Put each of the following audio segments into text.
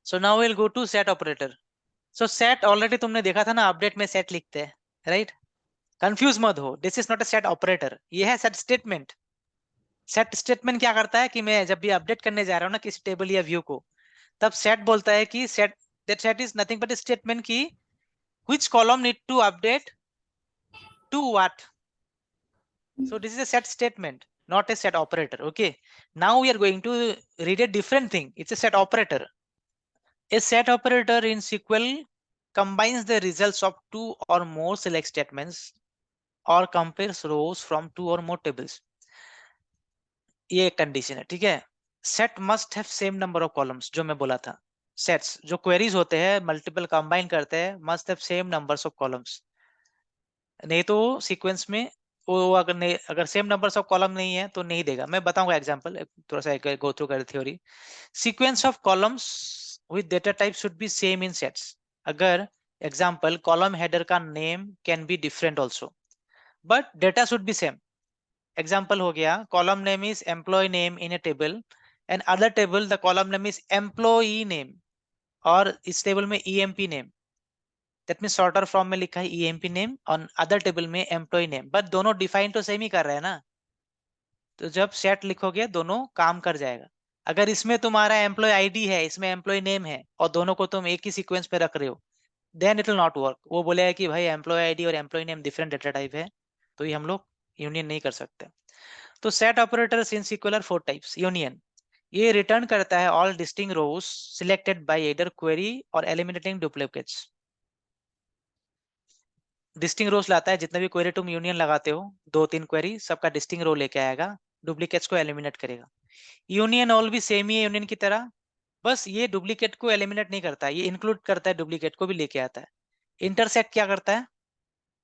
So now will go to set operator. So set already तुमने देखा था ना, अपडेट में सेट लिखते हैं, राइट? कंफ्यूज मत हो, this is not a set operator, ये है सेट स्टेटमेंट। सेट स्टेटमेंट क्या करता है कि मैं जब भी अपडेट करने जा रहा हूँ ना किसी टेबल या व्यू को, तब सेट बोलता है कि set, that set is nothing but statement की which column need to update to what. So this is a set statement, not a set operator. Okay. Now we are going to read a different thing. It's a set operator. A set operator in SQL combines the results of two or more select statements or compares rows from two or more tables. ये एक condition है, ठीक है। Set must have same number of columns, जो मैं बोला था। Sets जो क्वेरीज होते हैं मल्टीपल कंबाइन करते हैं, must have same numbers of columns, नहीं तो सीक्वेंस में वो अगर नहीं, अगर सेम नंबर्स ऑफ कॉलम नहीं है तो नहीं देगा। मैं बताऊंगा एग्जांपल, थोड़ा सा गो थ्रू कर theory. Sequence of columns with data type should be same in sets. अगर एग्जांपल कॉलम हेडर का name can be different also, but data should be same. Example हो गया, column name is employ name in a table and other table the column name is employee name, और इस table में EMP name, that mean shorter form में लिखा है EMP name, और other table में एम्प्लॉय नेम, बट दोनों define तो सेम ही कर रहे हैं ना। तो जब सेट लिखोगे दोनों काम कर जाएगा। अगर इसमें तुम्हारा एम्प्लॉय आईडी है, इसमें एम्प्लॉय नेम है, और दोनों को तुम एक ही सीक्वेंस पे रख रहे हो, then it will not work. वो बोलेगा कि भाई एम्प्लॉय आईडी और employ name different data type है, तो ये हम लोग यूनियन नहीं कर सकते। तो set operators in SQL are 4 types. Union, ये रिटर्न करता है all distinct rows selected by either query और एलिमिनेटिंग डुप्लीकेट्स। डिस्टिंग रोज लाता है, जितने भी क्वेरी तुम यूनियन लगाते हो, 2-3 क्वेरी, सबका डिस्टिंग रो लेके आएगा, डुप्लीकेट्स को एलिमिनेट करेगा। यूनियन ऑल भी सेम ही है यूनियन की तरह, बस ये डुप्लीकेट को एलिमिनेट नहीं करता, ये इंक्लूड करता है, डुप्लीकेट को भी लेके आता है। इंटरसेक्ट क्या करता है,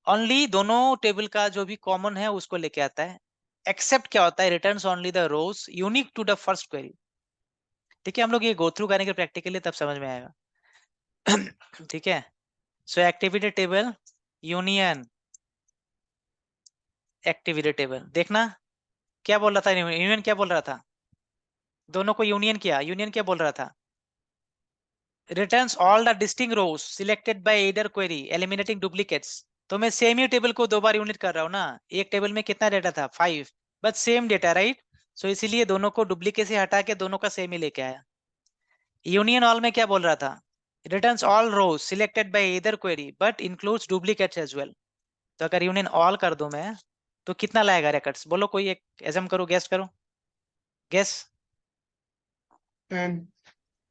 ओनली दोनों टेबल का जो भी कॉमन है उसको लेके आता है। एक्सेप्ट क्या होता है, returns only the rows unique to the first query. ठीक है, हम लोग ये गो थ्रू करेंगे प्रैक्टिकली, तब समझ में आएगा। ठीक है। सो activity table, union, activity table, देखना क्या बोल रहा था, यूनियन क्या बोल रहा था, दोनों को यूनियन किया, यूनियन क्या बोल रहा था, returns all the distinct rows selected by either query eliminating duplicates. तो मैं सेम ही टेबल को 2 बार यूनिट कर रहा हूँ ना, एक टेबल में कितना डेटा था 5, बट सेम डेटा, राइट? सो इसीलिए दोनों को डुप्लीकेट से हटा के दोनों का सेम ही लेके आया। यूनियन ऑल में क्या बोल रहा था, returns all rows selected by either query but includes duplicates as well. तो अगर यूनियन ऑल कर दूं मैं, तो कितना लाएगा रिकॉर्ड्स, बोलो, कोई एक एजम करो, गेस करो, गेस। 10।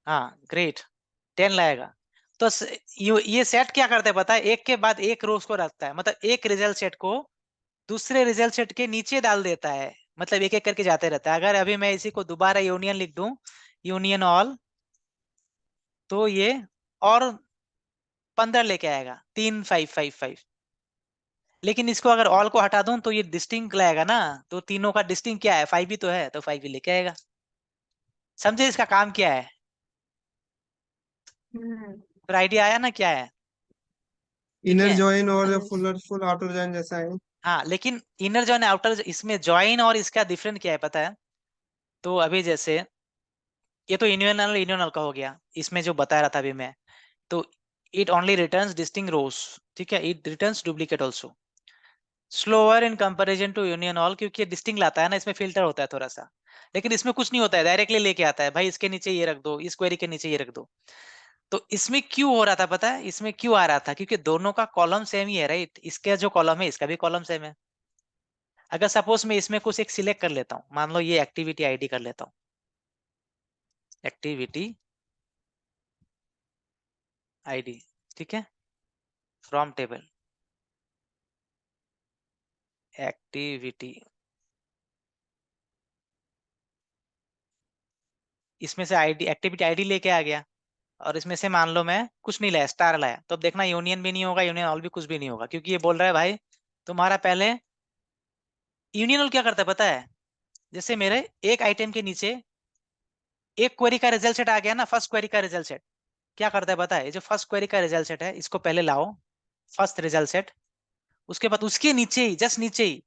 हाँ ग्रेट, 10 लाएगा। तो ये सेट क्या करता है पता है, एक के बाद एक रोज को रखता है, मतलब एक रिजल्ट सेट को दूसरे रिजल्ट सेट के नीचे डाल देता है, मतलब एक एक करके जाते रहता है। अगर अभी मैं इसी को दोबारा यूनियन लिख दूं, यूनियन ऑल, तो ये और 15 लेके आएगा, 3 5 5 5। लेकिन इसको अगर ऑल को हटा दूं तो ये डिस्टिंक्ट लाएगा ना, तो तीनों का डिस्टिंक्ट क्या है, 5 ही तो है, तो 5 ही लेके आएगा। समझे इसका काम क्या है, हम्म। फिर आइडिया आया ना क्या है? ठीक इनर है। जॉइन और फुल आउटर जॉइन जैसा है। हाँ लेकिन इनर जॉइन आउटर, इसमें ज्वाइन और इसका डिफरेंट क्या है पता है? तो अभी जैसे ये तो यूनियनल यूनियनल का हो गया, इसमें जो बता रहा था अभी मैं, तो it only returns distinct rows, ठीक है, it returns duplicate also. Slower in comparison to union all, क्योंकि ये डिस्टिंक्ट लाता है ना, इसमें फिल्टर होता है थोड़ा सा, लेकिन इसमें कुछ नहीं होता है, डायरेक्टली लेके आता है, भाई इसके नीचे ये रख दो, इस क्वेरी के नीचे ये रख दो। तो इसमें क्यों हो रहा था पता है, इसमें क्यों आ रहा था, क्योंकि दोनों का कॉलम सेम ही है, राइट? इसका जो कॉलम है इसका भी कॉलम सेम है। अगर सपोज मैं इसमें कुछ एक सिलेक्ट कर लेता हूँ, मान लो ये एक्टिविटी आईडी कर लेता हूँ, एक्टिविटी आईडी, ठीक है, फ्रॉम टेबल एक्टिविटी, इसमें से आईडी, एक्टिविटी आईडी लेके आ गया, और इसमें से मान लो मैं कुछ नहीं लाया, स्टार लाया, तो अब देखना यूनियन भी नहीं होगा, यूनियन ऑल भी कुछ भी नहीं होगा, क्योंकि ये बोल रहा है भाई तुम्हारा पहले। यूनियन ऑल क्या करता है पता है, जैसे मेरे एक आइटम के नीचे एक क्वेरी का रिजल्ट सेट आ गया ना, फर्स्ट क्वेरी का रिजल्ट सेट, क्या करता है पता है, ये जो फर्स्ट क्वेरी का रिजल्ट सेट है इसको पहले लाओ, फर्स्ट रिजल्ट सेट, उसके बाद उसके नीचे ही, जस्ट नीचे ही,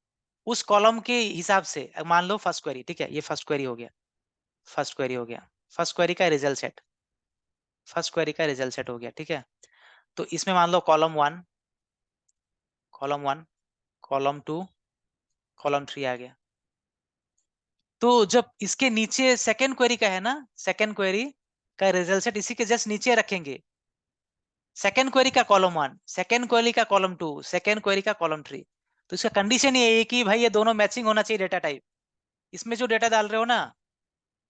उस कॉलम के हिसाब से मान लो फर्स्ट क्वेरी, ठीक है, ये फर्स्ट क्वेरी हो गया, फर्स्ट क्वेरी हो गया, फर्स्ट क्वेरी का रिजल्ट सेट, फर्स्ट क्वेरी का रिजल्ट सेट हो गया, ठीक है। तो इसमें मान लो कॉलम 1, कॉलम 2, कॉलम 3 आ गया। तो जब इसके नीचे सेकेंड क्वेरी का है ना, सेकेंड क्वेरी का रिजल्ट सेट इसी के जस्ट नीचे रखेंगे। सेकेंड क्वेरी का कॉलम 1, सेकेंड क्वेरी का कॉलम 2, सेकेंड क्वेरी का कॉलम 3। तो इसका कंडीशन ये है कि भाई ये दोनों मैचिंग होना चाहिए डेटा टाइप। इसमें जो डेटा डाल रहे हो ना,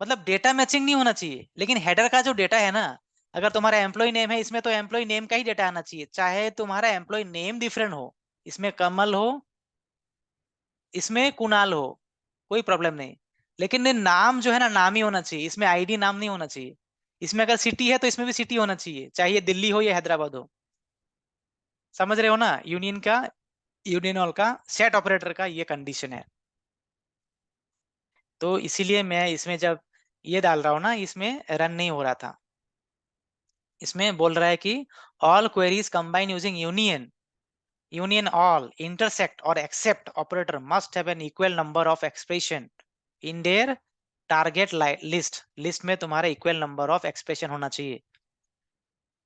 मतलब डेटा मैचिंग नहीं होना चाहिए, लेकिन हेडर का जो डेटा है ना, अगर तुम्हारा एम्प्लॉय नेम है इसमें, तो एम्प्लॉय नेम का ही डेटा आना चाहिए, चाहे तुम्हारा एम्प्लॉय नेम डिफरेंट हो, इसमें कमल हो, इसमें कुणाल हो, कोई प्रॉब्लम नहीं। लेकिन ये नाम जो है ना, नाम ही होना चाहिए, इसमें आईडी नाम नहीं होना चाहिए। इसमें अगर सिटी है तो इसमें भी सिटी होना चाहिए, चाहे ये दिल्ली हो या हैदराबाद हो। समझ रहे हो ना, यूनियन ऑल का सेट ऑपरेटर का ये कंडीशन है। तो इसीलिए मैं इसमें जब ये डाल रहा हूं ना, इसमें रन नहीं हो रहा था। इसमें बोल रहा है कि all queries combine using union all intersect और except operator must have an equal number of expression in their target list में तुम्हारा इक्वल नंबर ऑफ एक्सप्रेशन होना चाहिए।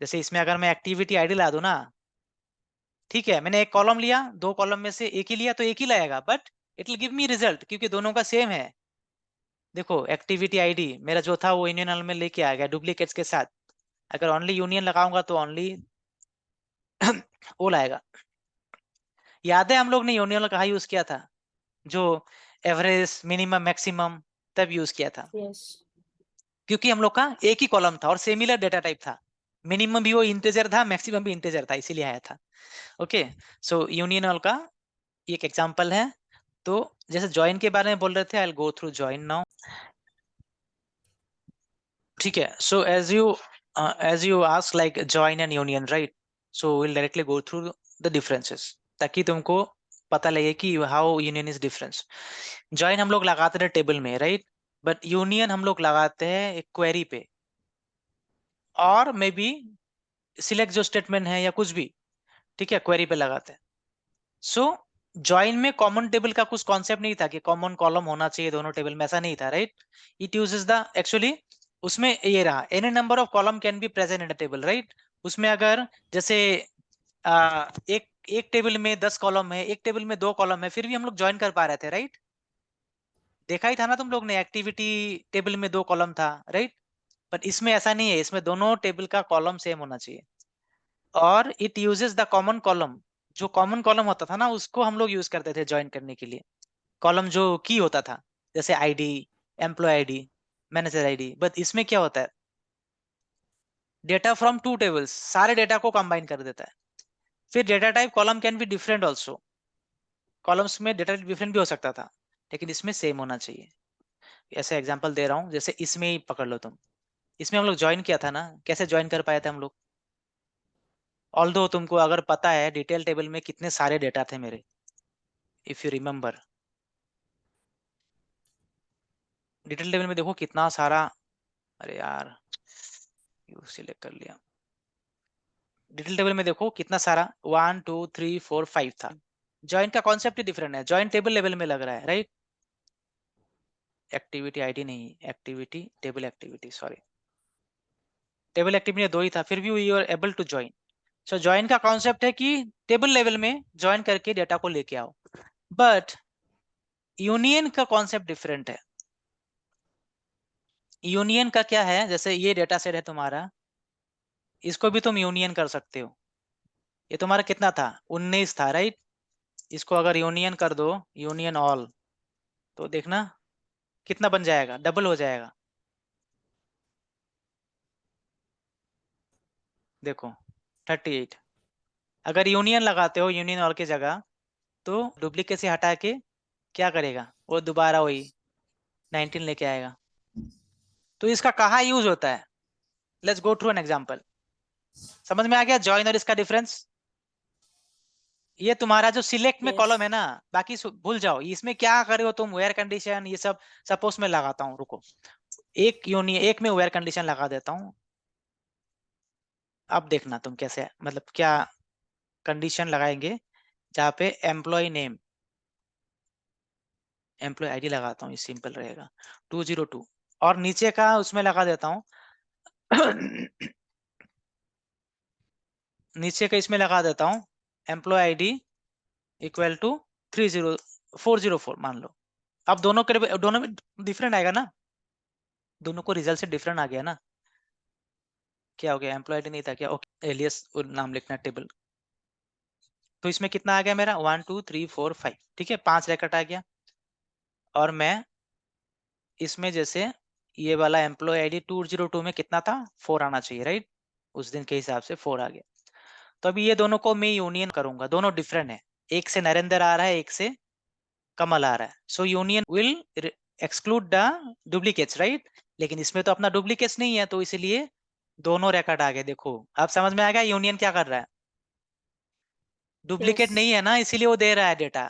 जैसे इसमें अगर मैं एक्टिविटी आईडी ला दूं ना, ठीक है, मैंने एक कॉलम लिया, दो कॉलम में से एक ही लिया तो एक ही लाएगा, but it will give me result क्योंकि दोनों का सेम है। देखो एक्टिविटी आईडी मेरा जो था वो यूनियन में लेके आ गया डुप्लीकेट्स के साथ। अगर ओनली यूनियन लगाऊंगा तो ओनली वो लाएगा। याद है हम लोग ने यूनियन कहाँ यूज किया था, जो एवरेज मिनिमम मैक्सिमम तब यूज किया था, यस। क्योंकि हम लोग का एक ही कॉलम था और सिमिलर डेटा टाइप था। मिनिमम भी वो इंटीजर था, मैक्सिमम भी इंटीजर था, इसीलिए आया था। ओके, सो यूनियन का एक एग्जांपल है। तो जैसे ज्वाइन के बारे में बोल रहे थे, I will go through join now. ठीक है, so as you ask like join and union, right? So will directly go through the differences, ताकि तुमको पता लगे कि how union is difference. Join हम लोग लगाते हैं टेबल में, राइट? बट यूनियन हम लोग लगाते हैं एक क्वेरी पे, और मे बी सिलेक्ट जो स्टेटमेंट है या कुछ भी, ठीक है, क्वेरी पे लगाते हैं। सो ज्वाइन में कॉमन टेबल का कुछ कॉन्सेप्ट नहीं था कि कॉमन कॉलम होना चाहिए दोनों टेबल में, ऐसा नहीं था, right? It uses the actually, उसमें ये रहा any number of column can be present in the table, right? उसमें अगर जैसे एक एक टेबल में 10 कॉलम है, एक टेबल में 2 कॉलम है, फिर भी हम लोग ज्वाइन कर पा रहे थे, राइट? देखा ही था ना तुम लोग ने, एक्टिविटी टेबल में 2 कॉलम था, राइट? पर इसमें ऐसा नहीं है, इसमें दोनों टेबल का कॉलम सेम होना चाहिए। और it uses the common column, जो कॉमन कॉलम होता था ना उसको हम लोग यूज करते थे ज्वाइन करने के लिए। कॉलम जो की होता था, जैसे ID, employ ID, manager ID. But इसमें क्या होता है, डेटा फ्रॉम 2 टेबल्स, सारे डेटा को कंबाइन कर देता है। फिर data type column can be different also, columns में डेटा डिफरेंट भी हो सकता था, लेकिन इसमें सेम होना चाहिए। ऐसे एग्जांपल दे रहा हूँ, जैसे इसमें ही पकड़ लो तुम। इसमें हम लोग ज्वाइन किया था ना, कैसे ज्वाइन कर पाए थे हम लोग? ऑल्दो तुमको अगर पता है डिटेल टेबल में कितने सारे डेटा थे मेरे, if you remember, detail table में देखो कितना सारा, अरे यार यू सिलेक्ट कर लिया। डिटेल टेबल में देखो कितना सारा, 1 2 3 4 5 था। जॉइंट का कॉन्सेप्ट ही डिफरेंट है, जॉइंट टेबल लेवल में लग रहा है, राइट? एक्टिविटी आईडी नहीं, activity table, activity sorry, table activity 2 ही था, फिर भी you are able to join. So join का कॉन्सेप्ट है कि टेबल लेवल में ज्वाइन करके डेटा को लेके आओ। बट यूनियन का कॉन्सेप्ट डिफरेंट है। यूनियन का क्या है, जैसे ये डेटा सेट है तुम्हारा, इसको भी तुम यूनियन कर सकते हो। ये तुम्हारा कितना था, 19 था, राइट? इसको अगर यूनियन कर दो, यूनियन ऑल, तो देखना कितना बन जाएगा, डबल हो जाएगा। देखो 38। अगर यूनियन लगाते हो यूनियन ऑल की जगह, तो डुप्लीकेट से हटा के क्या करेगा वो, दोबारा वही 19 लेके आएगा। तो इसका कहाँ यूज होता है, let's go through an example. समझ में आ गया ज्वाइन और इसका डिफरेंस? ये तुम्हारा जो सिलेक्ट में यस। कॉलम है ना, बाकी भूल जाओ, इसमें क्या करे हो तुम, वेयर कंडीशन ये सब। सपोज मैं लगाता हूँ, रुको, एक यूनियन, एक में वेयर कंडीशन लगा देता हूँ। अब देखना तुम कैसे, मतलब क्या कंडीशन लगाएंगे, जहाँ पे एम्प्लॉय नेम, एम्प्लॉय आईडी लगाता हूँ, ये सिंपल रहेगा 202, और नीचे का उसमें लगा देता हूँ नीचे का इसमें लगा देता हूँ, एम्प्लॉय आईडी इक्वल टू 30404 मान लो। अब दोनों में डिफरेंट आएगा ना, दोनों को रिजल्ट से डिफरेंट आ गया ना। क्या हो गया, एम्प्लॉय आईडी नहीं था क्या, ओके एलियस नाम लिखना टेबल। तो इसमें कितना आ गया मेरा 1 2 3 4 5, ठीक है 5 रैकेट आ गया। और मैं इसमें जैसे ये वाला एम्प्लॉय आईडी 202 में कितना था 4 आना चाहिए, राइट, उस दिन के हिसाब से 4 आ गया। तो अभी ये दोनों को मैं यूनियन करूंगा, दोनों डिफरेंट है, एक से नरेंद्र आ रहा है, एक से कमल आ रहा है। सो union will exclude the duplicates, right. लेकिन इसमें तो अपना डुप्लीकेट्स नहीं है, तो इसलिए दोनों रिकॉर्ड आ गए। देखो अब समझ में आ गया यूनियन क्या कर रहा है, डुप्लीकेट नहीं Yes. है ना, इसीलिए वो दे रहा है डेटा।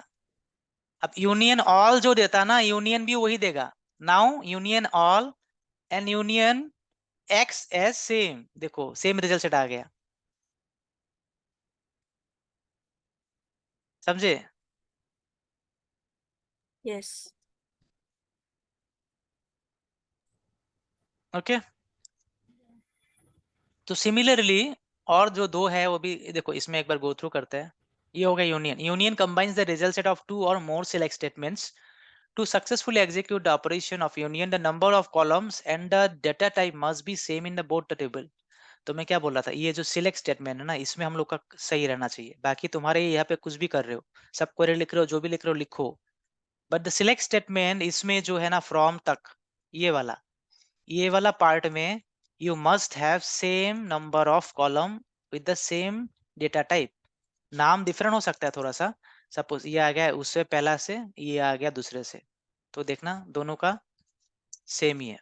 अब यूनियन ऑल जो देता ना, यूनियन भी वही देगा। Now union all and union X as same, देखो सेम रिजल्ट सेट आ गया, समझे। Yes. ओके तो सिमिलरली और जो दो है वो भी देखो, इसमें एक बार गो थ्रू करते हैं। ये हो गया union. Union combines the result set of two और more select statements to successfully execute the operation of union. The number of columns and the data type must be same in the both the table. तो मैं क्या बोल रहा था, ये जो select statement है ना, इसमें हम लोग का सही रहना चाहिए। बाकी तुम्हारे यहाँ पे कुछ भी कर रहे हो, सब क्वेरी लिख रहे हो, जो भी लिख रहे हो लिखो, बट द सिलेक्ट स्टेटमेंट इसमें जो है ना फ्रॉम तक, ये वाला पार्ट में you must have same number of column with the same data type. नाम डिफरेंट हो सकता है थोड़ा सा, सपोज ये आ गया उससे पहला से, ये आ गया दूसरे से, तो देखना दोनों का सेम ही है।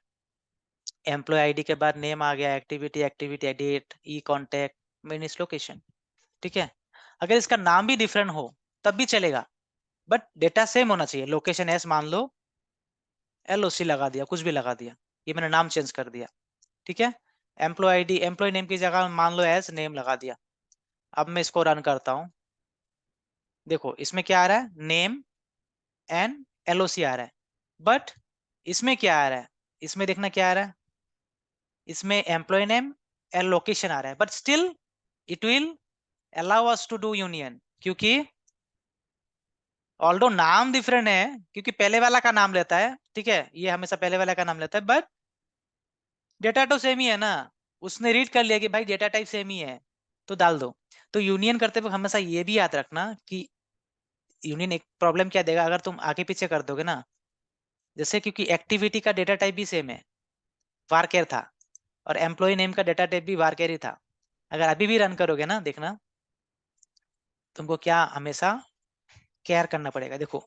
एम्प्लॉय आईडी के बाद नेम आ गया, एक्टिविटी एक्टिविटी डेट, ई कॉन्टेक्ट, मिनिस लोकेशन, ठीक है। अगर इसका नाम भी डिफरेंट हो तब भी चलेगा, बट डेटा सेम होना चाहिए। लोकेशन एस मान लो, एलओसी लगा दिया, कुछ भी लगा दिया, ये मैंने नाम चेंज कर दिया, ठीक है। एम्प्लॉय आईडी एम्प्लॉय नेम की जगह मान लो एज नेम लगा दिया। अब मैं इसको रन करता हूँ, देखो इसमें क्या आ रहा है, नेम एंड एलओसी आ रहा है। बट इसमें क्या आ रहा है, इसमें देखना क्या आ रहा है, इसमें एम्प्लॉय नेम एंड लोकेशन आ रहा है, but still it will allow us to do union, क्योंकि ऑल्दो नाम डिफरेंट है, क्योंकि पहले वाला का नाम लेता है, ठीक है, ये हमेशा पहले वाला का नाम लेता है, बट डेटा तो सेम ही है ना। उसने रीड कर लिया कि भाई डेटा टाइप सेम ही है, तो डाल दो। तो यूनियन करते वक्त हमेशा ये भी याद रखना कि यूनियन एक प्रॉब्लम क्या देगा अगर तुम आगे पीछे कर दोगे ना। जैसे क्योंकि एक्टिविटी का डेटा टाइप भी सेम है, वारकेर था, और एम्प्लॉय नेम का डेटा टाइप भी वारकेर ही था। अगर अभी भी रन करोगे ना, देखना तुमको क्या हमेशा केयर करना पड़ेगा। देखो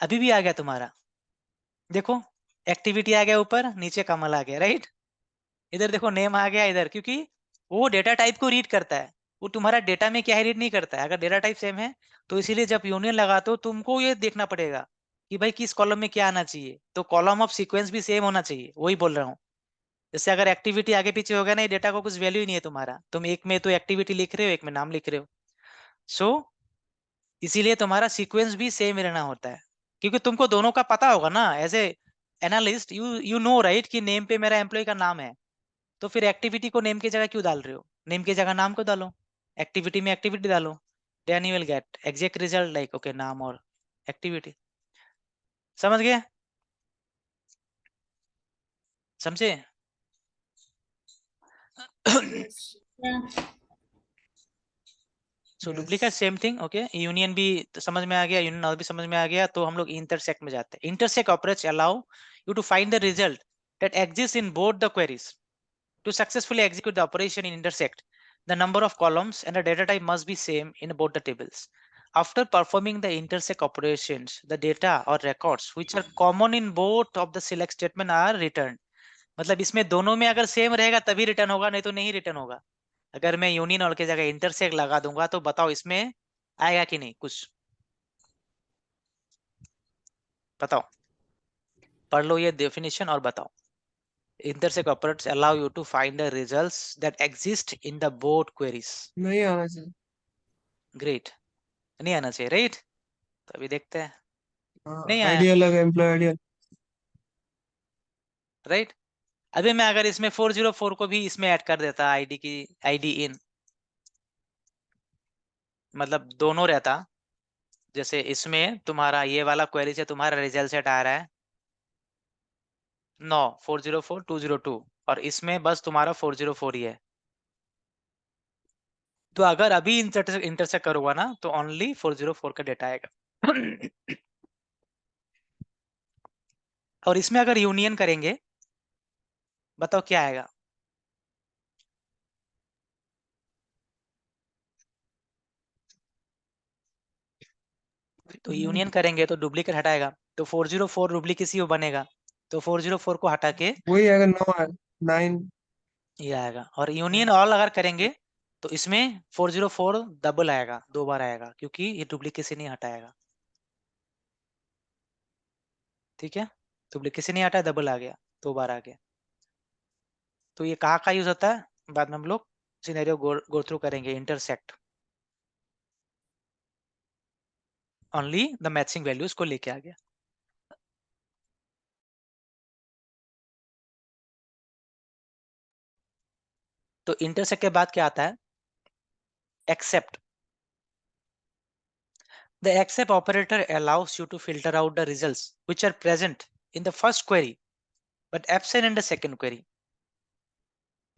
अभी भी आ गया तुम्हारा, देखो एक्टिविटी आ गया ऊपर, नीचे कमल आ गया, राइट। इधर देखो नेम आ गया इधर, क्योंकि वो डेटा टाइप को रीड करता है, वो तुम्हारा डेटा में क्या है रीड नहीं करता है। अगर डेटा टाइप सेम है तो इसीलिए जब यूनियन लगाते हो तुमको ये देखना पड़ेगा कि भाई किस कॉलम में क्या आना चाहिए, तो कॉलम ऑफ सीक्वेंस भी सेम होना चाहिए, वही बोल रहा हूँ। जैसे अगर एक्टिविटी आगे पीछे होगा ना, ये डेटा को कुछ वैल्यू ही नहीं है तुम्हारा, तुम एक में तो एक्टिविटी लिख रहे हो, एक में नाम लिख रहे हो। सो इसीलिए तुम्हारा सीक्वेंस भी सेम रहना होता है, क्योंकि तुमको दोनों का पता होगा ना, as a analyst you know right कि नेम पे मेरा एम्प्लॉय का नाम है, तो फिर एक्टिविटी को नेम की जगह क्यों डाल रहे हो, नेम की जगह नाम को डालो, एक्टिविटी में एक्टिविटी डालो, then you will get exact result like okay नाम और एक्टिविटी। समझ गए, समझे। Yes. Yeah. So duplicate Yes. Same thing, okay. Union भी तो समझ में आ गया, यूनियन ऑल भी समझ में आ गया, तो हम लोग इंटरसेक्ट में जाते हैं। Intersect operates allow you to find the result that exist in both the queries. To successfully execute the operation in intersect, the number of columns and the data type must be same in both the tables. After performing the intersect operations, the data or records which are common in both of the select statement are returned. मतलब इसमें दोनों में अगर same रहेगा तभी return होगा, नहीं तो नहीं रिटर्न होगा। अगर मैं यूनियन और की जगह इंटरसेक्ट लगा दूंगा तो बताओ इसमें आएगा कि नहीं कुछ, बताओ, पढ़ लो ये डेफिनेशन और बताओ। Intersect operators allow you to find the results that exist in the both queries. नहीं आना चाहिए। Great. नहीं आना चाहिए, राइट। तो अभी देखते हैं, हाँ नहीं आया, आईडी अलग है, एम्प्लॉय आईडी अलग। राइट। अभी मैं अगर इसमें 404 को भी इसमें ऐड कर देता आईडी इन, मतलब दोनों रहता, जैसे इसमें तुम्हारा ये वाला क्वेरी से तुम्हारा रिजल्ट सेट आ रहा है 9 404 202, और इसमें बस तुम्हारा 404 ही है, तो अगर अभी इंटरसेक्ट करूंगा ना तो ओनली 404 का डेटा आएगा। और इसमें अगर यूनियन करेंगे, बताओ क्या आएगा? तो यूनियन करेंगे तो डुप्लीकेट हटाएगा, तो 404 डुप्लीकेसी बनेगा, तो 404 को हटा के वही आएगा 9 9। ये आएगा। और यूनियन ऑल अगर करेंगे तो इसमें 404 डबल आएगा, 2 बार आएगा, क्योंकि ये डुप्लीकेसी नहीं हटाएगा। ठीक है, डुप्लीकेसी नहीं हटाया, डबल आ गया, 2 बार आ गया। तो ये कहाँ का यूज होता है, बाद में हम लोग सिनेरियो गो थ्रू करेंगे। Intersect only the matching values को लेके आ गया। तो इंटरसेक्ट के बाद क्या आता है? Accept. The except operator allows you to filter out the results which are present in the first query but absent in the second query.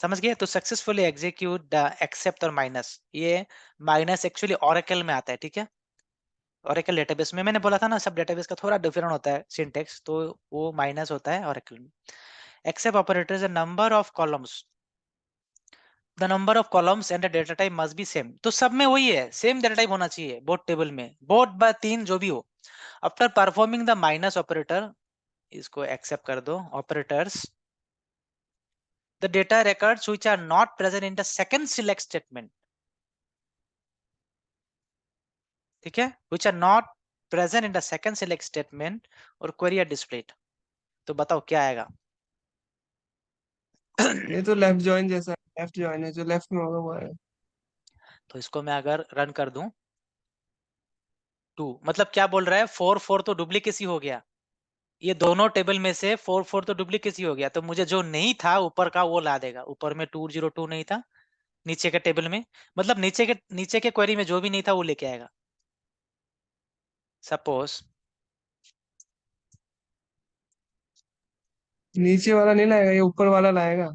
समझ गए? तो सक्सेसफुली एग्जीक्यूट द एक्सेप्ट और माइनस, ये माइनस एक्चुअली ओरेकल में आता है। ठीक है, ओरेकल डेटाबेस में मैंने बोला था ना, सब डेटाबेस का थोड़ा डिफरेंट होता है सिंटेक्स, तो वो माइनस होता है ओरेकल में। Except operator is a number of columns, the number of columns and the data type must be same. तो सब में वही है, सेम डेटा टाइप होना चाहिए बोथ टेबल में, बोथ बाय 3 जो भी हो। After performing the minus operator, इसको एक्सेप्ट कर दो, operators the data records which are not present in the second select statement, ठीक है, which are not present in the second select statement और query are displayed। तो बताओ क्या आएगा? ये तो लेफ्ट जॉइन जैसा है, लेफ्ट जॉइन है, जो लेफ्ट में होगा वो है। तो इसको मैं अगर रन कर दूं, 2 मतलब क्या बोल रहा है, 4 तो डुप्लीकेसी हो गया, ये दोनों टेबल में से 4 तो डुप्लीकेसी हो गया, तो मुझे जो नहीं था ऊपर का वो ला देगा। ऊपर में 202 नहीं था, नीचे के टेबल में, मतलब नीचे के क्वेरी में जो भी नहीं था वो लेके आएगा। सपोज नीचे वाला नहीं लाएगा, ये ऊपर वाला लाएगा।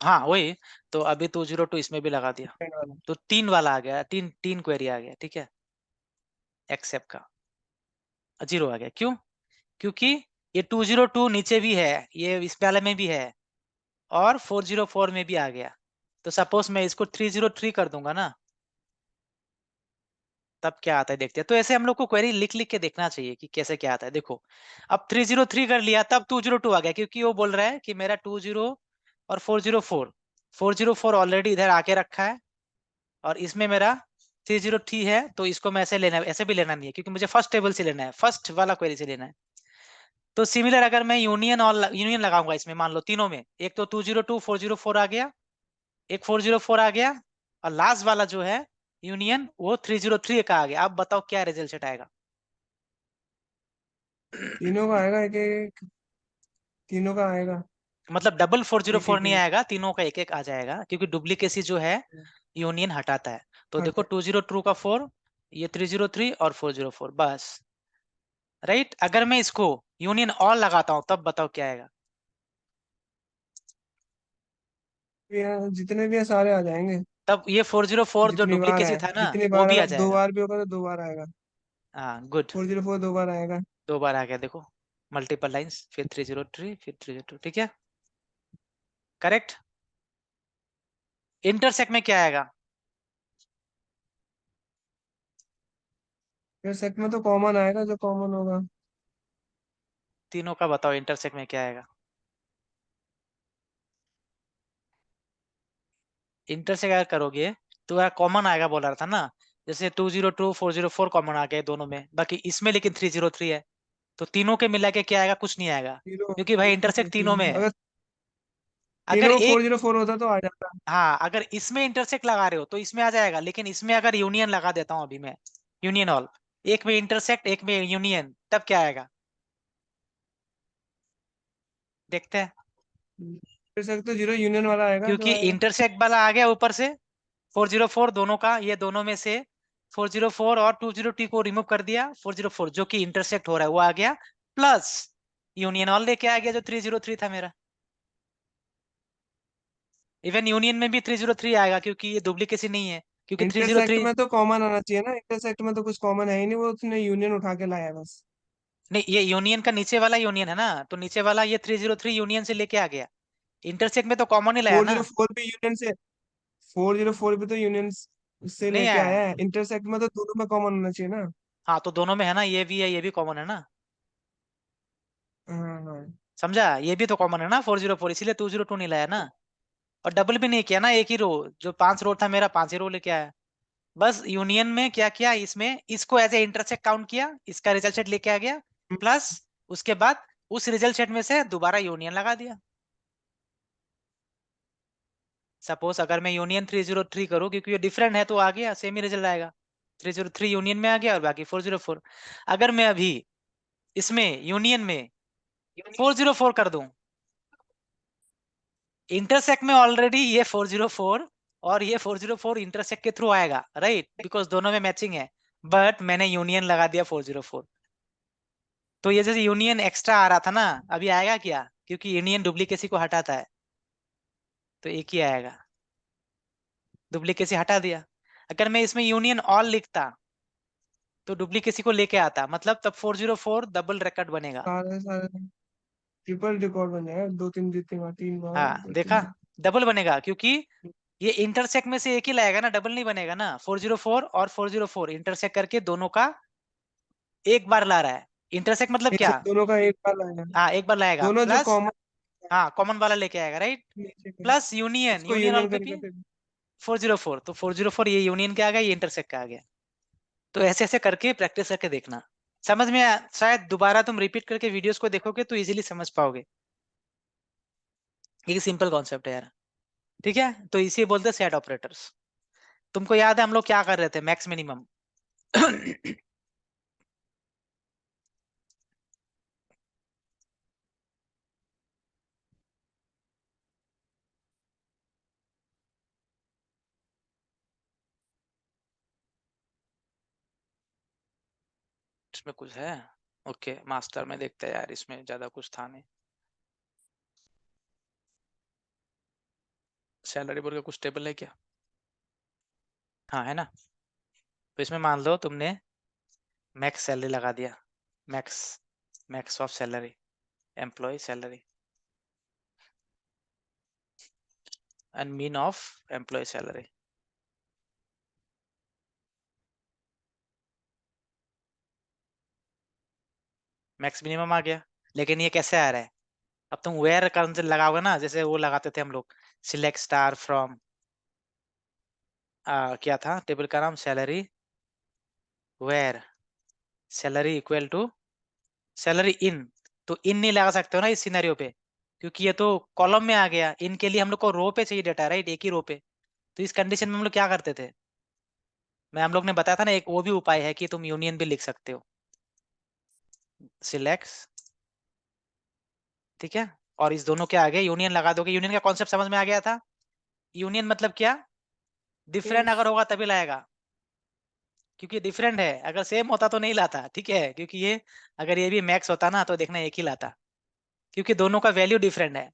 हाँ वही, तो अभी 202 इसमें भी लगा दिया, सेकंड वाला। तो 3 वाला आ गया, तीन क्वेरी आ गया। ठीक है, एक्सेप्ट का 0 आ गया। क्यों? क्योंकि ये 202 नीचे भी है, ये इस वाले में भी है, और 404 में भी आ गया। तो सपोज मैं इसको 303 कर दूंगा ना, तब क्या आता है देखते हैं। तो ऐसे हम लोग को क्वेरी लिख लिख के देखना चाहिए कि कैसे क्या आता है। देखो, अब 303 कर लिया, तब 202 आ गया, क्योंकि वो बोल रहा है कि मेरा 20 और 404 ऑलरेडी इधर आके रखा है, और इसमें मेरा 303 है, तो इसको मैं ऐसे लेना, ऐसे भी लेना नहीं है, क्योंकि मुझे फर्स्ट टेबल से लेना है, फर्स्ट वाला क्वेरी से लेना है। तो सिमिलर अगर मैं यूनियन और यूनियन लगाऊंगा इसमें, मान लो तीनों में, एक तो 202 404 आ गया, एक 404 आ गया, और लास्ट वाला जो है यूनियन, वो 303 का आ गया। अब बताओ क्या रिजल्ट सेट आएगा? तीनों का आएगा, एक एक तीनों का आएगा। मतलब डबल एक 404 एक नहीं एक आएगा, तीनों का एक एक आ जाएगा, क्योंकि डुप्लीकेसी जो है यूनियन हटाता है। तो हाँ देखो 202 का 4, ये 303 और 404, बस। राइट, अगर मैं इसको यूनियन ऑल लगाता हूं तब बताओ क्या आएगा? जितने भी हैं सारे आ जाएंगे। तब ये 404 जो जितनी बार डुप्लीकेसी है, था ना जितनी वो बार, भी आ अगर दो जाएगा। बार भी होगा तो 2 बार आएगा। हाँ गुड, 404 2 बार आएगा। 2 बार आ गया, देखो मल्टीपल लाइंस, फिर 303 फिर 302। ठीक है, करेक्ट। इंटरसेक्ट में क्या आएगा? फिर सेट में तो कॉमन आएगा, जो कॉमन होगा। तीनों का बताओ, इंटरसेक्ट में क्या आएगा? इंटरसेक्ट अगर करोगे तो यार कॉमन आएगा, बोल रहा था ना, जैसे 202 404 कॉमन आ गए दोनों में, बाकी इसमें लेकिन 303 है, तो तीनों के मिला के क्या आएगा? कुछ नहीं आएगा, तीनों क्योंकि भाई इंटरसेक्ट तीनों में है। अगर अगर तीनों एक, 404 होता तो आ जाता। हाँ अगर इसमें इंटरसेक्ट लगा रहे हो तो इसमें आ जाएगा, लेकिन इसमें अगर यूनियन लगा देता हूं अभी मैं, यूनियन ऑल, एक में इंटरसेक्ट एक में यूनियन, तब क्या आएगा? देखते हैं। इंटरसेक्ट तो 0 यूनियन वाला आएगा जो क्योंकि आएगा। इंटरसेक्ट वाला आ गया ऊपर से 404 दोनों का, ये दोनों में से 404 और 202 को रिमूव कर दिया, 404 जो कि इंटरसेक्ट हो रहा है वो आ गया, प्लस यूनियन ऑल लेके आ गया जो 303 था मेरा। इवन यूनियन में भी 303 आएगा क्योंकि ये डुप्लीकेसी नहीं है, क्योंकि इंटरसेक्ट 303 में तो कॉमन आना चाहिए ना, इंटरसेक्ट में तो कुछ कॉमन है ही नहीं, वो उसने यूनियन उठा के लाया बस। नहीं, ये यूनियन का नीचे वाला यूनियन है ना, तो नीचे वाला ये 303 यूनियन से लेके आ गया, इंटरसेक्ट में तो कॉमन ही लाया फोर ना। जीरो फोर भी यूनियन से, 404 भी तो यूनियन से नहीं लेके आया। आया है, इंटरसेक्ट में तो दोनों में कॉमन होना चाहिए ना। हाँ तो दोनों में है ना, ये भी है ये भी कॉमन है ना, हाँ हाँ। समझा, ये भी तो कॉमन है ना 404, इसीलिए 202 नहीं लाया ना। और डबल भी नहीं किया ना, एक ही रो, जो 5 रो था मेरा 5 ही रो लेके आया। बस यूनियन में क्या किया, इसमें इसको एज ए इंटरसेक्ट काउंट किया, इसका रिजल्ट सेट लेके आ गया, प्लस उसके बाद उस रिजल्ट सेट में से दोबारा यूनियन लगा दिया। सपोज अगर मैं यूनियन 303 करूं, क्योंकि ये डिफरेंट है तो आ गया सेम ही रिजल्ट आएगा, 303 यूनियन में आ गया और बाकी 404। अगर मैं अभी इसमें यूनियन में 404 कर दूं, इंटरसेक्ट में ऑलरेडी ये 404 और ये 404 इंटरसेक्ट के थ्रू आएगा, राइट, बिकॉज दोनों में मैचिंग है, बट मैंने यूनियन लगा दिया 404। तो ये जैसे यूनियन एक्स्ट्रा आ रहा था ना, अभी आएगा क्या, क्योंकि यूनियन डुप्लीकेसी को हटाता है, तो एक ही आएगा, डुप्लीकेसी हटा दिया। अगर मैं इसमें यूनियन ऑल लिखता तो डुप्लीकेसी को लेके आता, मतलब तब 404 डबल रिकॉर्ड बनेगा। सारे सारे ट्रिपल रिकॉर्ड बन जाएगा, 2 3 3 बार हाँ 2 3 देखा, बार। डबल बनेगा, क्योंकि ये इंटरसेक्ट में से एक ही लाएगा ना, डबल नहीं बनेगा ना, 404 और 404 इंटरसेक्ट करके दोनों का एक बार ला रहा है। इंटरसेक्ट मतलब नहीं, क्या, सिर्फ दोनों का एक बार लाएगा। हाँ एक बार लाएगा, दोनों जो प्लस कॉमन हाँ कॉमन वाला लेके आएगा, राइट, नीचे का प्लस यूनियन, उसको यूनियन ऑल यूनियन पे करके भी फिर 404, तो 404 ये यूनियन के आ गया, ये इंटरसेक्ट का आ गया। तो ऐसे ऐसे करके प्रैक्टिस करके देखना, समझ में शायद दोबारा तुम रिपीट करके वीडियोस को देखोगे तो इजीली समझ पाओगे। ये सिंपल कॉन्सेप्ट है यार, ठीक है, तो इसे बोलते हैं सेट ऑपरेटर्स। तुमको याद है हम लोग क्या कर रहे थे, मैक्स मिनिमम इसमें कुछ है, ओके मास्टर में देखते हैं यार, इसमें ज्यादा कुछ था नहीं। सैलरी बोल के कुछ टेबल है क्या, हाँ है ना, तो इसमें मान लो तुमने मैक्स सैलरी लगा दिया, max, max of salary, employee salary and mean of employee salary. Max minimum आ गया, लेकिन ये कैसे आ रहा है, अब तुम वेयर का लगाओगे ना, जैसे वो लगाते थे हम लोग, सिलेक्ट स्टार फ्रॉम, क्या था टेबल का नाम, salary where salary equal to salary in, तो इन नहीं लगा सकते हो ना इस सिनेरियो पे, क्योंकि ये तो कॉलम में आ गया, इनके लिए हम लोग को रो पे चाहिए डेटा, राइट, एक ही रो पे। तो इस कंडीशन में हम लोग क्या करते थे, मैं हम लोग ने बताया था ना, एक वो भी उपाय है कि तुम यूनियन भी लिख सकते हो, सिलेक्ट, ठीक है, और इस दोनों के आगे यूनियन लगा दोगे, यूनियन का कॉन्सेप्ट समझ में आ गया था। यूनियन मतलब क्या, डिफरेंट अगर Yes. होगा तभी लाएगा, क्योंकि डिफरेंट है, अगर सेम होता तो नहीं लाता, ठीक है, क्योंकि ये अगर ये भी मैक्स होता ना तो देखना एक ही लाता, क्योंकि दोनों का वैल्यू डिफरेंट है।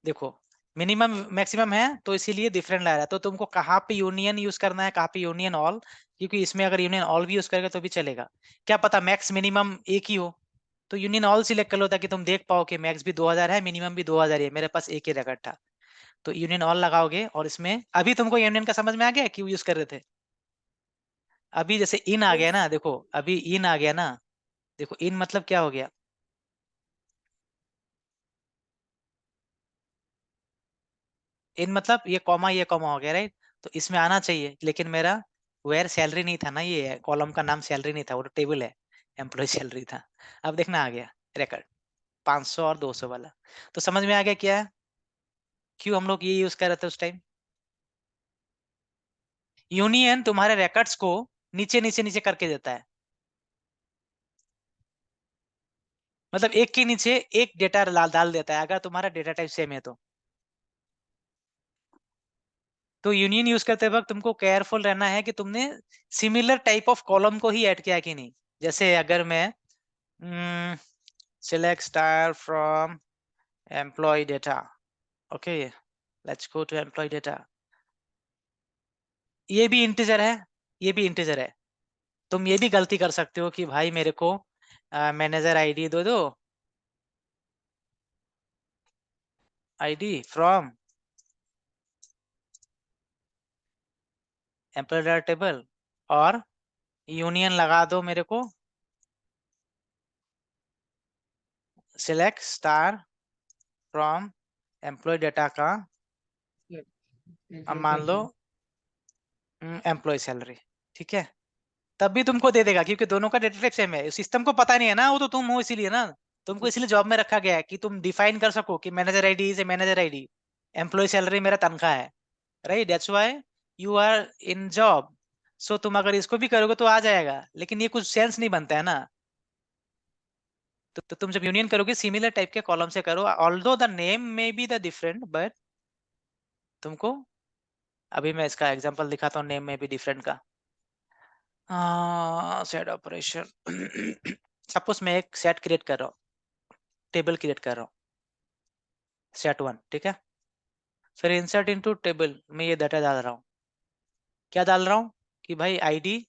देखो मिनिमम मैक्सिमम है तो इसीलिए डिफरेंट ला रहा है, तो तुमको कहाँ पे यूनियन यूज करना है, कहाँ पे यूनियन ऑल, क्योंकि इसमें अगर यूनियन ऑल भी यूज करेगा तो भी चलेगा, क्या पता मैक्स मिनिमम एक ही हो, तो यूनियन ऑल सिलेक्ट कर लो ताकि तुम देख पाओ कि मैक्स भी 2000 है, मिनिमम भी 2000 है, मेरे पास एक ही रिकॉर्ड था। तो यूनियन ऑल लगाओगे, और इसमें अभी तुमको यूनियन का समझ में आ गया क्यों यूज कर रहे थे, अभी जैसे इन आ गया ना, Yes. देखो अभी इन आ गया ना, देखो इन मतलब क्या हो गया, इन मतलब ये कॉमा हो गया, राइट, तो इसमें आना चाहिए, लेकिन मेरा वेयर सैलरी नहीं था ना, ये कॉलम का नाम सैलरी नहीं था, वो तो टेबल है, एम्प्लॉय सैलरी था। अब देखना आ गया रिकॉर्ड 500 और 200 वाला, तो समझ में आ गया क्या है, क्यों हम लोग ये यूज कर रहे थे उस टाइम। यूनियन तुम्हारे रिकॉर्ड्स को नीचे नीचे नीचे करके देता है, मतलब एक के नीचे एक डेटा डाल देता है अगर तुम्हारा डेटा टाइप सेम है तो यूनियन यूज करते वक्त तुमको केयरफुल रहना है कि तुमने सिमिलर टाइप ऑफ कॉलम को ही ऐड किया कि नहीं। जैसे अगर मैं select star from employ data, okay let's go to employ data, ये भी इंटीजर है, ये भी इंटीजर है। तुम ये भी गलती कर सकते हो कि भाई मेरे को मैनेजर आईडी दो ID from employ data table और यूनियन लगा दो मेरे को select star from employ data का, अब मान लो एम्प्लॉय सैलरी, ठीक है। तब भी तुमको दे देगा क्योंकि दोनों का डेटा टाइप सेम है। सिस्टम को पता नहीं है ना, वो तो तुम हो इसीलिए ना, तुमको इसलिए जॉब में रखा गया है कि तुम डिफाइन कर सको कि manager ID is a manager ID, employee salary मेरा तनख्वाह है, right, that's why you are in job. So तुम अगर इसको भी करोगे तो आ जाएगा, लेकिन ये कुछ सेंस नहीं बनता है ना। तो तुम जब यूनियन करोगे सिमिलर टाइप के कॉलम से करो, although the name may be the different, but तुमको, अभी मैं इसका एग्जांपल दिखाता हूँ नेम में भी डिफरेंट का। सेट ऑपरेशन सपोज मैं एक सेट क्रिएट कर रहा हूँ, टेबल क्रिएट कर रहा हूँ, सेट 1, ठीक है। फिर इंसर्ट इनटू टेबल में ये डाटा डाल रहा हूँ, क्या डाल रहा हूँ कि भाई ID,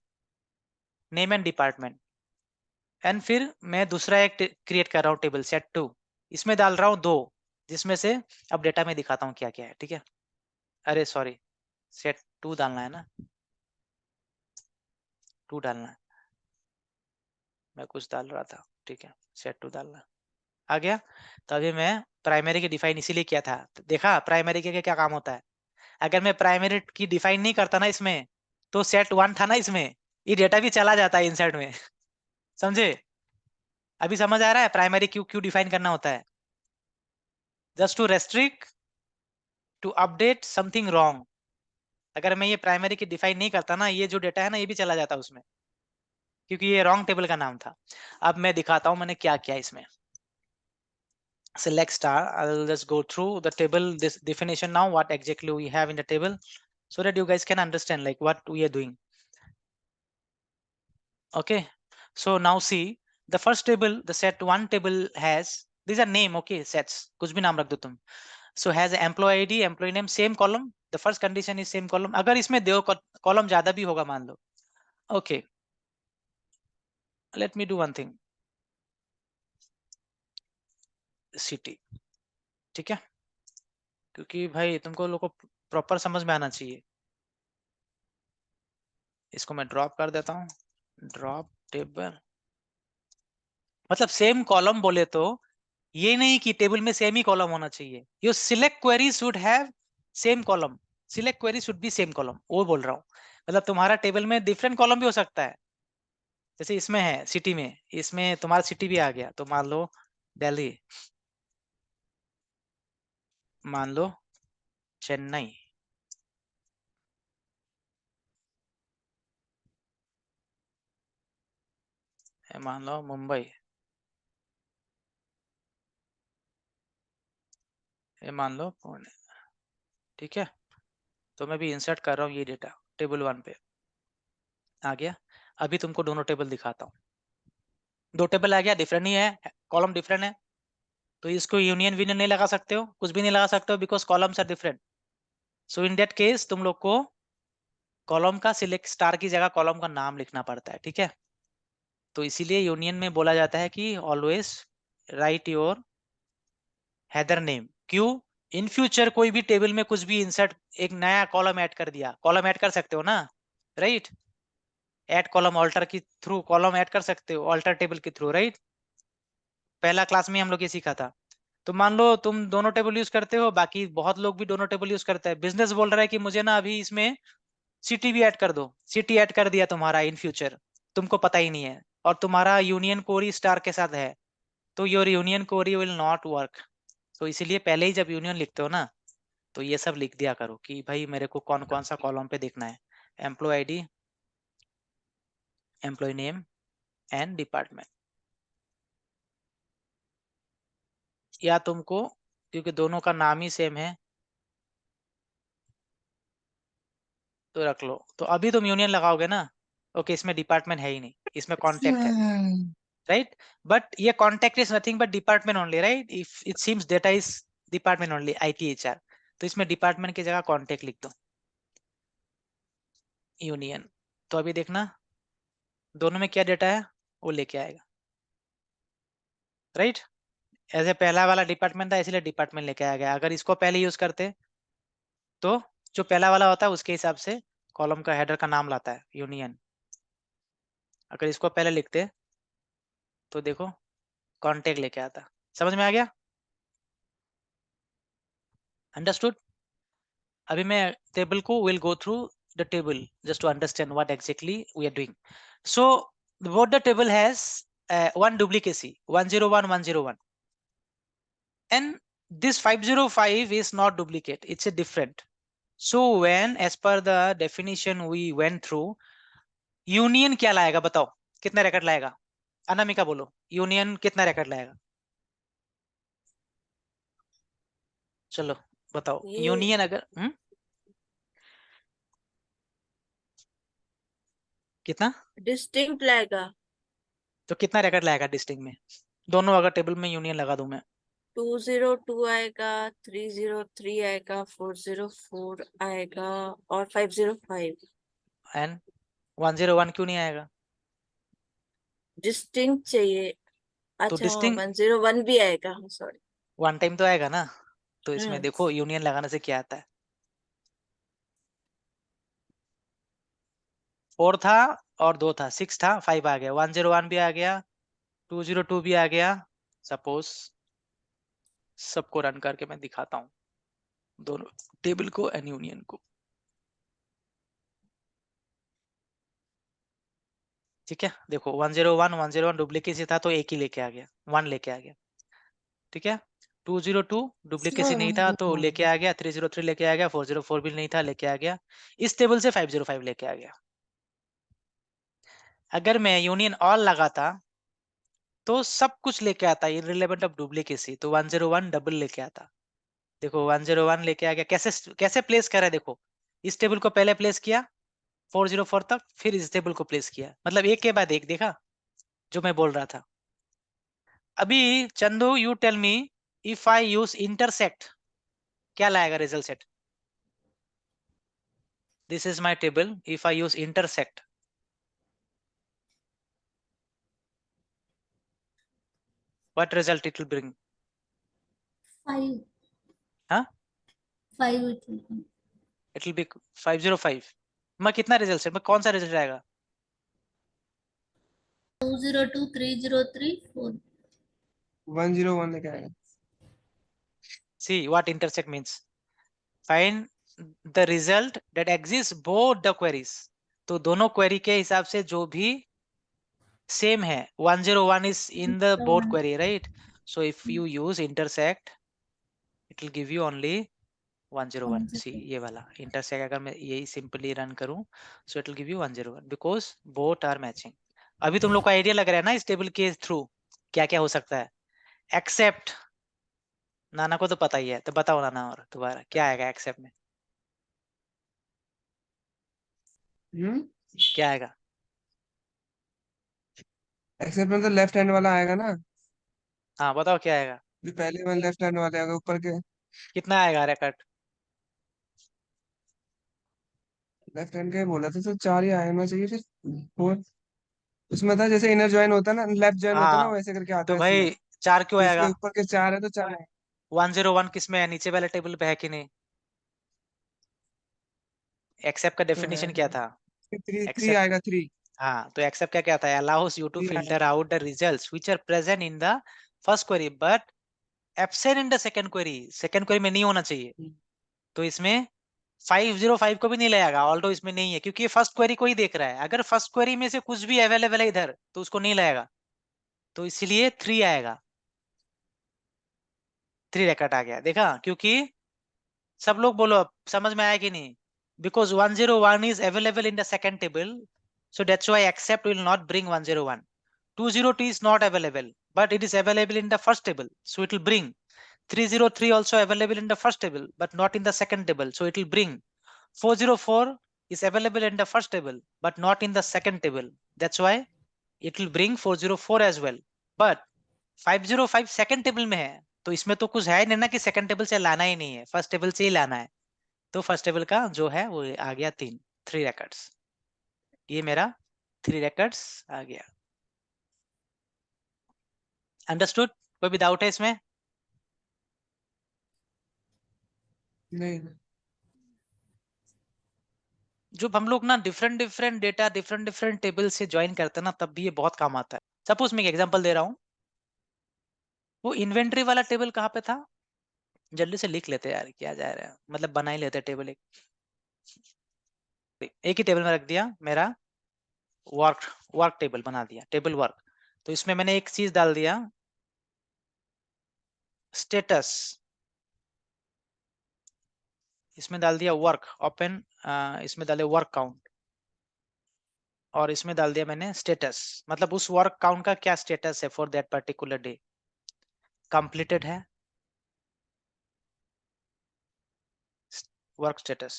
name and department, and फिर मैं दूसरा एक क्रिएट कर रहा हूँ टेबल सेट 2, इसमें डाल रहा हूँ 2, जिसमें से अब डेटा में दिखाता हूँ क्या क्या है, ठीक है। अरे सॉरी, सेट 2 डालना है ना, 2 डालना है, मैं कुछ डाल रहा था, ठीक है, सेट 2 डालना आ गया। तो अभी मैं प्राइमरी की डिफाइन इसीलिए किया था, तो देखा प्राइमरी के क्या काम होता है। अगर मैं प्राइमरी की डिफाइन नहीं करता ना इसमें, तो सेट 1 था ना इसमें, ये डेटा भी चला जाता है इंसर्ट में समझे। अभी समझ आ रहा है प्राइमरी क्यों क्यों डिफाइन करना होता है, just to restrict to update something wrong. अगर मैं ये प्राइमरी की डिफाइन नहीं करता ना, ये जो डेटा है ना ये भी चला जाता उसमें, क्योंकि ये रॉन्ग टेबल का नाम था। अब मैं दिखाता हूं मैंने क्या किया इसमें। Select star, I'll just go through the table, this definition now, what exactly we have in the table, so that you guys can understand like what we are doing. Okay, so now see the first table, the set 1 table has, these are name, okay, sets, कुछ भी नाम रख दो तुम। So has employee ID, employee name, same column, the first condition is same column। अगर इसमें दो column ज्यादा भी होगा मान लो, okay, let me do one thing, city, ठीक है, क्योंकि भाई तुमको लोग को प्रॉपर समझ में आना चाहिए। इसको मैं ड्रॉप कर देता हूँ, ड्रॉप टेबल, मतलब सेम कॉलम बोले तो ये नहीं कि टेबल में सेम ही कॉलम होना चाहिए, your select query should have same column, select query should be same column, वो बोल रहा हूँ। मतलब तुम्हारा टेबल में डिफरेंट कॉलम भी हो सकता है, जैसे इसमें है सिटी में, इसमें तुम्हारा सिटी भी आ गया, तो मान लो दिल्ली, मान लो चेन्नई, मान लो मुंबई, मान लो पुणे, ठीक है। तो मैं भी इंसर्ट कर रहा हूँ ये डेटा टेबल 1 पे आ गया। अभी तुमको दोनों टेबल दिखाता हूँ, दो टेबल आ गया, डिफरेंट ही है, कॉलम डिफरेंट है, तो इसको यूनियन विनियन नहीं लगा सकते हो, कुछ भी नहीं लगा सकते हो, because columns are different. So in that case तुम लोग को कॉलम का सिलेक्ट स्टार की जगह कॉलम का नाम लिखना पड़ता है, ठीक है। तो इसीलिए यूनियन में बोला जाता है कि always right your header name. क्यों, इन फ्यूचर कोई भी टेबल में कुछ भी इंसर्ट, एक नया कॉलम ऐड कर दिया, कॉलम ऐड कर सकते हो ना, राइट, ऐड कॉलम ऑल्टर की थ्रू कॉलम ऐड कर सकते हो, ऑल्टर टेबल के थ्रू, राइट, पहला क्लास में हम लोग ये सीखा था। तो मान लो तुम दोनों टेबल यूज करते हो, बाकी बहुत लोग भी दोनों टेबल यूज करते हैं, बिजनेस बोल रहा है कि मुझे ना अभी इसमें सिटी भी ऐड कर दो, सिटी ऐड कर दिया तुम्हारा इन फ्यूचर, तुमको पता ही नहीं है, और तुम्हारा यूनियन कोरी स्टार के साथ है, तो your union query will not work. तो इसीलिए पहले ही जब यूनियन लिखते हो ना, तो ये सब लिख दिया करो कि भाई मेरे को कौन कौन सा कॉलम पे देखना है, employ ID, employ name and department. या तुमको, क्योंकि दोनों का नाम ही सेम है तो रख लो। तो अभी तुम यूनियन लगाओगे ना, ओके, इसमें डिपार्टमेंट है ही नहीं, इसमें कॉन्टेक्ट है, राइट? बट ये contact is nothing but department only, right? If it seems data is department only, ITHR, तो इसमें डिपार्टमेंट की जगह कॉन्टेक्ट लिख दो, यूनियन। तो अभी देखना दोनों में क्या डेटा है वो लेके आएगा, राइट? ऐसे पहला वाला डिपार्टमेंट था इसलिए डिपार्टमेंट लेके आ गया। अगर इसको पहले यूज करते तो जो पहला वाला होता है उसके हिसाब से कॉलम का हेडर का नाम लाता है यूनियन। अगर इसको पहले लिखते तो देखो कॉन्टेक्ट लेके आता। समझ में आ गया? अंडरस्टूड? अभी मैं टेबल को will go through the table just to understand what exactly we are doing. So what the table has one duplicacy 101 101, and this 505 is not duplicate, it's a different. So when as per the definition we went through, union क्या लाएगा बताओ, कितना record लाएगा? अनामिका बोलो, union कितना record लाएगा? चलो बताओ, ये यूनियन अगर कितना, डिस्टिंक्ट लाएगा। तो कितना रिकॉर्ड लाएगा डिस्टिंक्ट में? दोनों अगर टेबल में यूनियन लगा दूं मैं, 202 आएगा, 303 आएगा, 404 आएगा और 505। एंड 101 क्यों नहीं आएगा? डिस्टिंक्ट चाहिए। तो अच्छा, डिस्टिंक्ट 101 भी आएगा, सॉरी। वन टाइम तो आएगा ना। तो इसमें हम्म। देखो यूनियन लगाने से क्या आता है, 4 था और 2 था, 6 था, 5 आ गया, 101 भी आ गया, 202 भी आ गया। सपोज सबको रन करके मैं दिखाता हूँ, दोनों टेबल को एंड यूनियन को। ठीक है, देखो 101 डुप्लीकेसी था तो एक ही लेके आ गया, 1 लेके आ गया। ठीक है, 202 डुप्लीकेसी नहीं था तो लेके आ गया, 303 लेके आ गया, 404 भी नहीं था लेके आ गया, इस टेबल से 505 लेके आ गया। अगर मैं यूनियन ऑल लगाता तो सब कुछ लेके आता, इररिलेवेंट ऑफ डुप्लीकेसी, तो 101 डबल लेके आता। देखो 101 लेके आ गया, कैसे कैसे प्लेस करा है देखो, इस टेबल को पहले प्लेस किया 404 तक, फिर इस टेबल को प्लेस किया, मतलब एक के बाद एक, देखा जो मैं बोल रहा था। अभी Chandu you tell me, if I use intersect क्या लाएगा result set? This is my table, if I use intersect what result it will bring? 5. हाँ, 5 it will come. It will be 505। मैं कितना रिजल्ट सेट में कौन सा रिजल्ट आएगा? 202, 303, 4. 101 लेके आएगा। See what intersect means. Find the result that exists both the queries. तो दोनों क्वेरी के हिसाब से जो भी सेम है, 101 is in the both query, right? So if you use intersect, it will give you only 101. See ये वाला intersect अगर मैं यही simply रन करूं, so it will give you 101 because both are matching. अभी तुम लोग को आइडिया लग रहा है ना इस टेबल के थ्रू क्या क्या हो सकता है? एक्सेप्ट, नाना को तो पता ही है, तो बताओ नाना और दोबारा क्या आएगा एक्सेप्ट में? क्या आएगा? एक्सेप्ट में तो लेफ्ट हैंड वाला आएगा ना, हाँ बताओ क्या आएगा? जो पहले में लेफ्ट हैंड वाले आएगा ऊपर के। कितना आएगा रिकॉर्ड? लेफ्ट हैंड के बोला था तो 4 ही आना चाहिए, फिर 4 उसमें था, जैसे इनर ज्वाइन होता है ना, लेफ्ट ज्वाइन होता है ना, हाँ वैसे करके आता तो है इसमें। भाई 4 क्यों तो इसके आएगा? ऊपर के 4 है तो 4 है। 101 किस में है, नीचे वाले टेबल पे है कि नहीं? एक्सेप्ट का तो है डेफिनेशन क्या था? 3 एक्सेप्ट, आएगा, 3 हाँ तो एक्सेप्ट क्या कहता है? अलाउस यू टू 3 आएगा। Filter out the results which are present in the first query but absent in the second query. Second query में नहीं होना चाहिए, तो इसमें 505 को भी नहीं लाएगा, ऑल्दो इसमें नहीं है क्योंकि फर्स्ट क्वेरी को ही देख रहा है। अगर फर्स्ट क्वेरी में से कुछ भी अवेलेबल है इधर तो उसको नहीं लाएगा, तो इसलिए 3 आएगा। 3 रिकॉर्ड आ गया, देखा? क्योंकि सब लोग बोलो अब समझ में आया कि नहीं? Because 101 is available in the second table, so that's why accept will not bring 101. 202 is not available, but it is available in the first table, so it will bring. 303 also available in the first table but not in the second table, so it will bring 404 is available in the first table but not in the second table, that's why it will bring 404 as well. but 505 second table में है, तो इसमें तो कुछ है नहीं ना कि सेकंड टेबल से लाना ही नहीं है, फर्स्ट टेबल से ही लाना है। तो फर्स्ट टेबल का जो है वो आ गया 3 रिकॉर्ड्स, ये मेरा 3 रिकॉर्ड्स आ गया। अंडरस्टूड? कोई भी डाउट है इसमें? नहीं। जब हम लोग ना different different data different different table से ज्वाइन करते हैं ना, तब भी ये बहुत काम आता है। सपोज मैं एक एग्जांपल दे रहा हूँ, वो इन्वेंट्री वाला टेबल कहाँ पे था, जल्दी से लिख लेते यार, क्या जा रहा है, मतलब बना ही लेते टेबल। एक ही टेबल में रख दिया, मेरा वर्क टेबल बना दिया, टेबल वर्क। तो इसमें मैंने एक चीज डाल दिया, स्टेटस, इसमें डाल दिया वर्क ओपन, इसमें डाले वर्क काउंट, और इसमें डाल दिया मैंने स्टेटस, मतलब उस वर्क काउंट का क्या स्टेटस है for that particular day, completed है वर्क स्टेटस,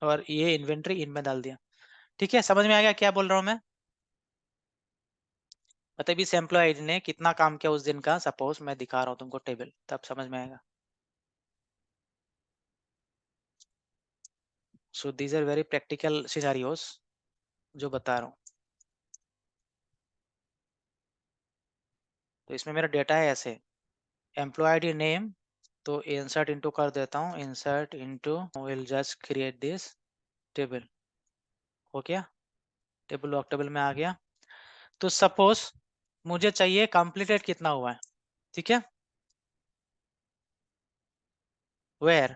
और ये इन्वेंट्री इनमें डाल दिया। ठीक है, समझ में आ गया क्या बोल रहा हूं मैं? मतलब इस एम्प्लॉय ने कितना काम किया उस दिन का, सपोज मैं दिखा रहा हूँ तुमको टेबल, तब समझ में आएगा। So these are very practical scenarios जो बता रहा हूँ। तो इसमें मेरा डेटा है ऐसे, एम्प्लॉय आईडी नेम, तो इंसर्ट इनटू कर देता हूँ, insert into, will just create this table, हो गया, टेबल वर्क टेबल में आ गया। तो सपोज मुझे चाहिए कंप्लीटेड कितना हुआ है, ठीक है, where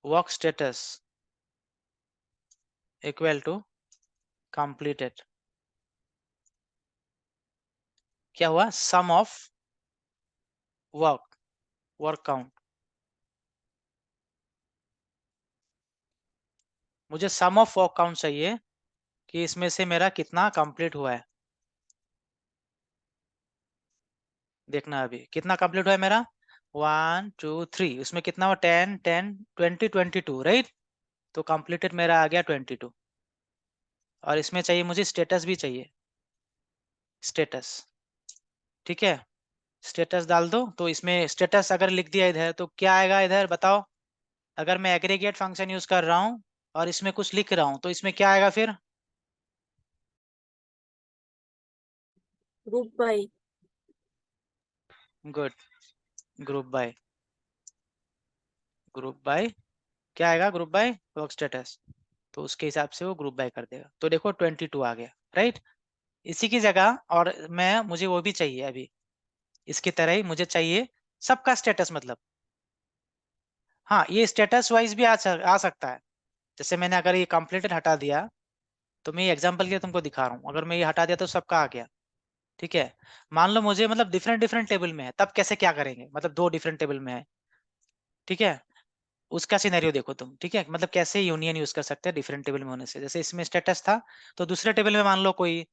work status equal to completed, क्या हुआ, सम ऑफ वर्क काउंट, मुझे सम ऑफ वर्क काउंट चाहिए कि इसमें से मेरा कितना कंप्लीट हुआ है। देखना अभी कितना कंप्लीट हुआ है मेरा, 1 2 3, उसमें कितना हुआ, 10 10 20 22, राइट। तो कंप्लीटेड मेरा आ गया 22, और इसमें चाहिए मुझे स्टेटस भी चाहिए, स्टेटस, ठीक है, स्टेटस डाल दो। तो इसमें स्टेटस अगर लिख दिया इधर तो क्या आएगा इधर बताओ, अगर मैं एग्रीगेट फंक्शन यूज कर रहा हूँ और इसमें कुछ लिख रहा हूँ तो इसमें क्या आएगा फिर, group by. Good, group by, group by क्या आएगा, ग्रुप बाय वर्क स्टेटस, तो उसके हिसाब से वो ग्रुप बाय कर देगा। तो देखो 22 आ गया, राइट। इसी की जगह और मुझे वो भी चाहिए अभी, इसकी तरह ही मुझे चाहिए सबका स्टेटस, मतलब हाँ ये स्टेटस वाइज भी आ सकता है। जैसे मैंने अगर ये कंप्लीटेड हटा दिया, तो मैं एग्जांपल के लिए तुमको दिखा रहा हूँ, अगर मैं ये हटा दिया तो सबका आ गया, ठीक है। मान लो मुझे मतलब डिफरेंट डिफरेंट टेबल में है, तब कैसे क्या करेंगे, मतलब 2 डिफरेंट टेबल में है, ठीक है, उसका सिनेरियो देखो तुम, ठीक है, मतलब कैसे यूनियन यूज कर सकते हैं डिफरेंट टेबल में होने से। जैसे इसमें स्टेटस था, तो दूसरे टेबल में मान लो कोई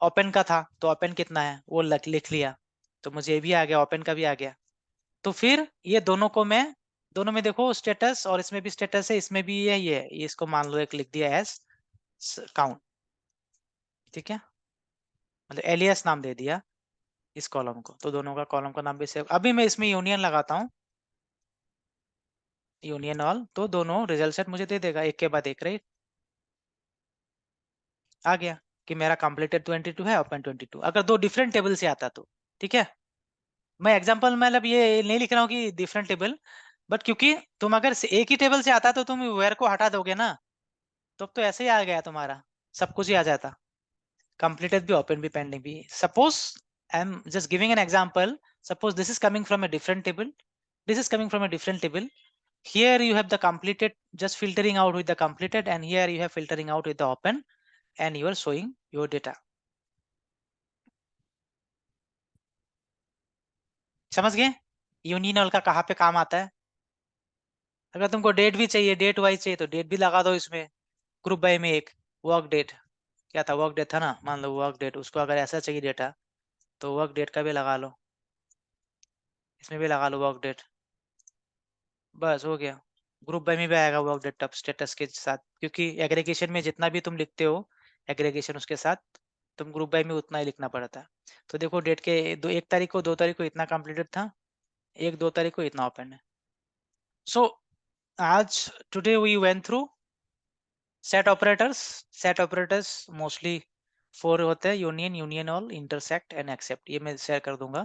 ओपन का था, तो ओपन कितना है वो लिख लिया, तो मुझे ये भी आ गया, ओपन का भी आ गया। तो फिर ये दोनों को मैं, दोनों में देखो स्टेटस, और इसमें भी स्टेटस है, इसमें भी ये है, ये इसको मान लो एक लिख दिया एज काउंट, ठीक है, मतलब एलियस नाम दे दिया इस कॉलम को, तो दोनों का कॉलम का नाम भी सेव। अभी मैं इसमें यूनियन लगाता हूँ, यूनियन ऑल, तो दोनों रिजल्ट सेट मुझे दे देगा एक के बाद एक, राइट। आ गया कि मेरा कंप्लीटेड 22 है, ओपन 22, अगर 2 डिफरेंट टेबल से आता तो, ठीक है। मैं एग्जांपल मतलब ये नहीं लिख रहा हूँ कि डिफरेंट टेबल, बट क्योंकि तुम अगर एक ही टेबल से आता तो तुम वेयर को हटा दोगे ना, तो ऐसे ही आ गया तुम्हारा, सब कुछ ही आ जाता, completed भी, open भी, pending भी। Suppose I'm just giving an example. Suppose this is coming from a different table. This is coming from a different table. Here you have the completed, just filtering out with the completed, and here you have filtering out with the open, and you are showing your data. समझ गए union all का कहाँ पे काम आता है? अगर तुमको डेट भी चाहिए, डेट वाइज चाहिए, तो डेट भी लगा दो इसमें, ग्रुप बाय में एक वर्क डेट, क्या था, वर्क डेट था ना, मान लो वर्क डेट, उसको अगर ऐसा चाहिए डेटा, तो वर्क डेट का भी लगा लो, इसमें भी लगा लो वर्क डेट, बस हो गया। ग्रुप बाय में भी आएगा वर्क डेट अब स्टेटस के साथ, क्योंकि एग्रीगेशन में जितना भी तुम लिखते हो एग्रीगेशन उसके साथ तुम ग्रुप बाय में उतना ही लिखना पड़ता है। तो देखो डेट के 1 तारीख को 2 तारीख को इतना कंप्लीटेड था, 1-2 तारीख को इतना ओपन है। सो आज today we went through set operators. Set operators mostly 4 होते हैं, union, union all, intersect and except, ये मैं शेयर कर दूंगा।